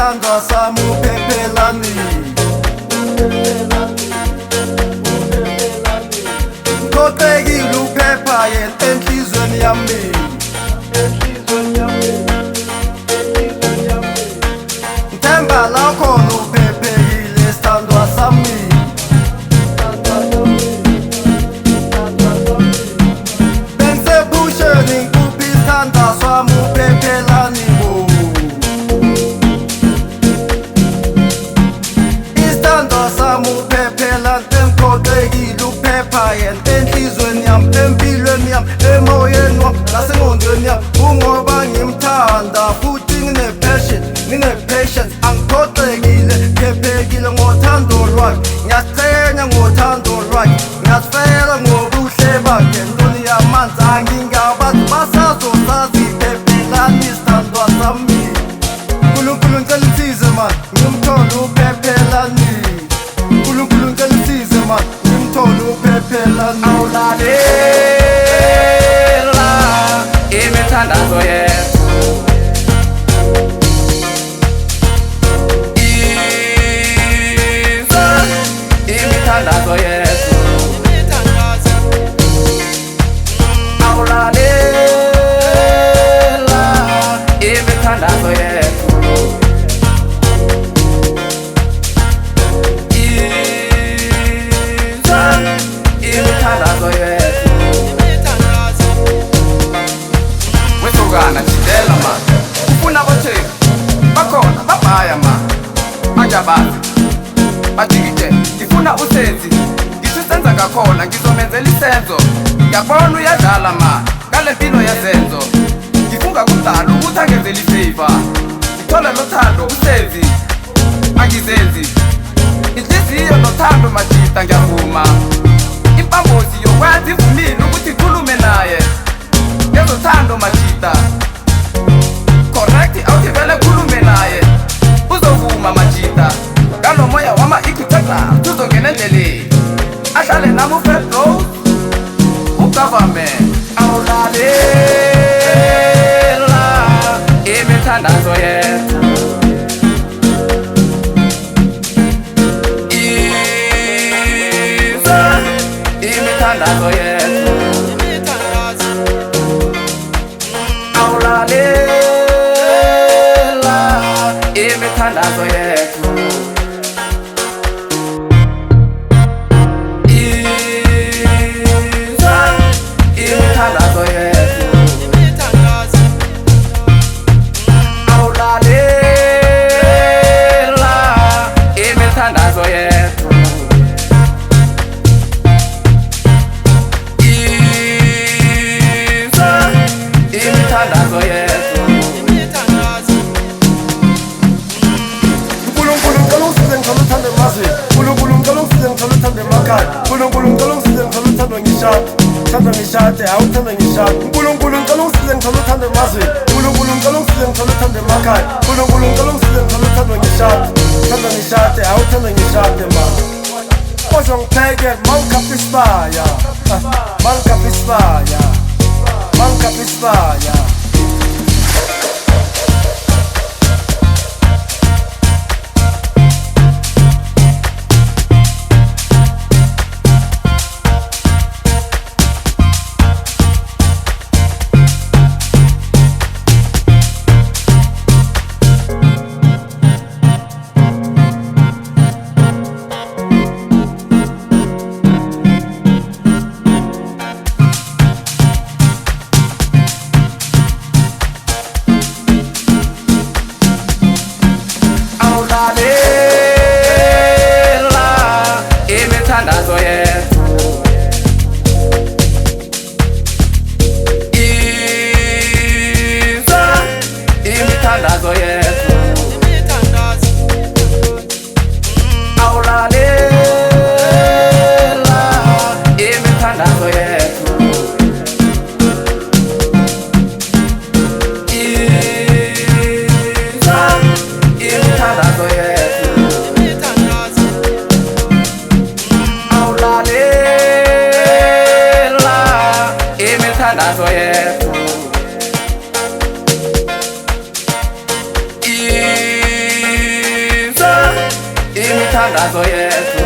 isithandwa sami uphephelani. Ngiphoxekile uphepha yena enhlizweni yami. Ngithemba la khona uphephekile isithandwa sami. Bengisebusheni ngikuphi isithandwa sami uphephelani bo. Isithandwa sami uphephelani engiphoxekile uphepha yena enhlizweni yami, empilweni yami, emoyeni wami, nasengqondweni yami. Kungoba ngimthanda futhi ngine-patience, angiphoxekile, ngiphephekile ngothando lwakhe. Ngiyasiqhenya ngothando lwakhe, ngiyasifela ngobuhle bakhe. Ntoni yamanzi angingabazi basazosazi phephelani isithandwa sami. Nkulunkulu ngicela usize man, ngimthole uphephelani. Nkulunkulu ngicela usize man, ngimthole uphephelani. Awulalela imithandazo yethu, imithandazo yethu. Awulalela imithandazo yethu, imithandazo yethu. Wesokana jidela ma, ufuna botheki bakhona babhaya ma, ajabazi bajikite. Ngifuna usenzi, ngisho senza kakhona ngizomenzela isenzo. Ngiyabona uyadlala ma, ngale mpilo yezenzo. Ngifunga kudala ukuthi angenzeli ifavor, ngithole lothando usenzi angizenzi. Inhliziyo nothando majita ngiyavuma, impambosi yokwenza ivumile ukuthi ikhulume naye. Ngezothando majita correct, awuthi vele khulume naye uzovuma majita. Ngalo moya wama-equitata tuzongena endleleni, ahlale nami u-Fred Rose ugovernment. Awulalela imithandazo yethu, imithandazo yethu. Awulalela imithandazo yethu, imithandazo yethu. Awulalela imithandazo yethu, imithandazo yethu. Nkulunkulu ngicela ungisize ngithole uthando emazweni. Nkulunkulu ngicela ungisize ngithole uthando emakhaya. Nkulunkulu ngicela ungisize ngithole uthando ngishade. Uthando ngishade, hawu uthando ngishade. Nkulunkulu ngicela ungisize ngithole uthando emazweni. Nkulunkulu ngicela ungisize ngithole uthando emakhaya. Nkulunkulu ngicela ungisize ngithole uthando ngishade. Uthando ngishade, hawu uthando ngishade man. Ozongipheke mangikhapha isibaya, mangikhapha isibaya, mangikhapha isibaya. Imithandazo yethu, imithandazo yethu. Awulalela imithandazo yethu, imithandazo yethu. Awulalela imithandazo yethu, imithandazo yethu